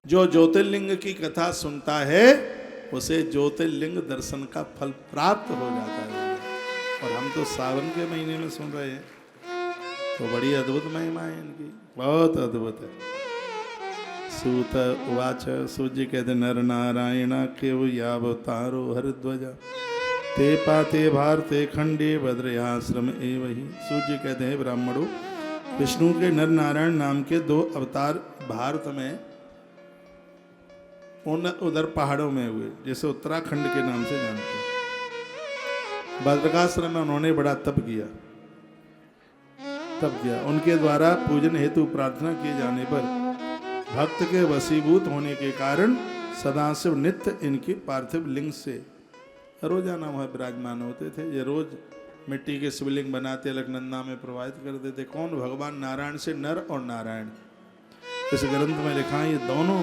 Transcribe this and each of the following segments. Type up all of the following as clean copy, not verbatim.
जो ज्योतिर्लिंग की कथा सुनता है उसे ज्योतिर्लिंग दर्शन का फल प्राप्त हो जाता है। और हम तो सावन के महीने में सुन रहे हैं, तो बड़ी अद्भुत महिमा है इनकी, बहुत अद्भुत है। सूत उवाच, सूर्य कहते नर नारायण केव यावतारो हरध्वजा ते पाते भारते खंडे भद्रयाश्रम एवही। सूर्य कहते हैं ब्राह्मणों, विष्णु के नर नारायण नाम के 2 अवतार भारत में उधर पहाड़ों में हुए, जैसे उत्तराखंड के नाम से जानते हैं। भद्रकाश्रम में उन्होंने बड़ा तप किया। उनके द्वारा पूजन हेतु प्रार्थना किए जाने पर भक्त के वशीभूत होने के कारण सदाशिव नित्य इनकी पार्थिव लिंग से रोजाना वह विराजमान होते थे। ये रोज मिट्टी के शिवलिंग बनाते अलकनंदा में प्रवाहित कर देते। कौन? भगवान नारायण से नर और नारायण। इस ग्रंथ में लिखा है ये दोनों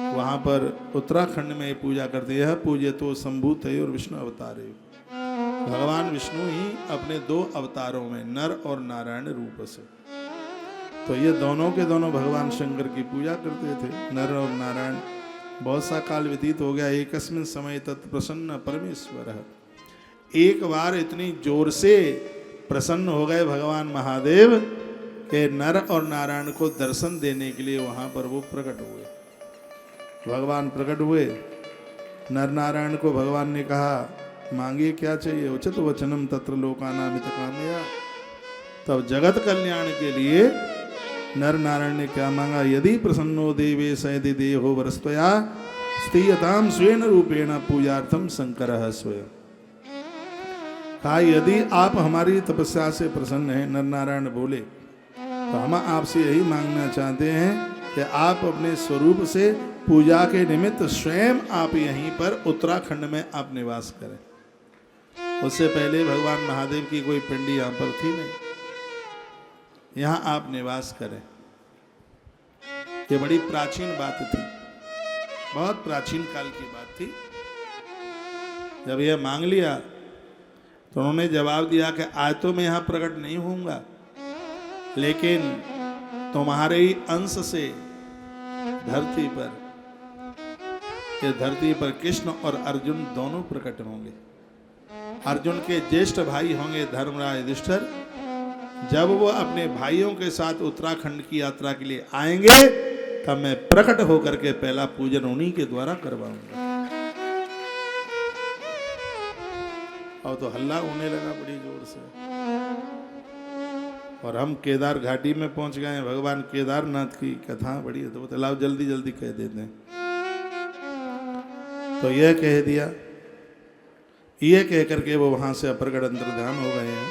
वहां पर उत्तराखंड में पूजा करते हैं। पूज्य तो संभूत है और विष्णु अवतार है। भगवान विष्णु ही अपने 2 अवतारों में नर और नारायण रूप से, तो ये दोनों के दोनों भगवान शंकर की पूजा करते थे, नर और नारायण। बहुत सा काल व्यतीत हो गया। एकस्मिन समय तत्प्रसन्न परमेश्वर। एक बार इतनी जोर से प्रसन्न हो गए भगवान महादेव के नर और नारायण को दर्शन देने के लिए वहां पर वो प्रकट हुए। भगवान प्रकट हुए, नर नारायण को भगवान ने कहा मांगिए क्या चाहिए। उचित वचनम तत्र लोकानामित कामया। तब जगत कल्याण के लिए नर नारायण ने क्या मांगा? यदि प्रसन्नो देवे सयदि देहो वरस्तया स्तीयताम स्वेन रूपेण पूजार्थम शंकर स्वयं। कहा यदि आप हमारी तपस्या से प्रसन्न हैं, नर नारायण बोले, तो हम आपसे यही मांगना चाहते हैं कि आप अपने स्वरूप से पूजा के निमित्त स्वयं आप यहीं पर उत्तराखंड में आप निवास करें। उससे पहले भगवान महादेव की कोई पिंडी यहाँ पर थी नहीं, यहाँ आप निवास करें। ये बड़ी प्राचीन बात थी, बहुत प्राचीन काल की बात थी। जब यह मांग लिया तो उन्होंने जवाब दिया कि आज तो मैं यहाँ प्रकट नहीं होऊंगा, लेकिन तुम्हारे ही अंश से धरती पर, ये धरती पर कृष्ण और अर्जुन दोनों प्रकट होंगे। अर्जुन के ज्येष्ठ भाई होंगे धर्मराज युधिष्ठिर। जब वो अपने भाइयों के साथ उत्तराखंड की यात्रा के लिए आएंगे तब मैं प्रकट होकर के पहला पूजन उन्हीं के द्वारा करवाऊंगा। और तो हल्ला होने लगा बड़ी जोर से, और हम केदार घाटी में पहुंच गए हैं। भगवान केदारनाथ की कथा बड़ी अद्भुत। लाओ जल्दी जल्दी कह देते हैं। तो यह कह दिया, ये कह करके वो वहां से अपरगढ़ अंतर्धान हो गए हैं।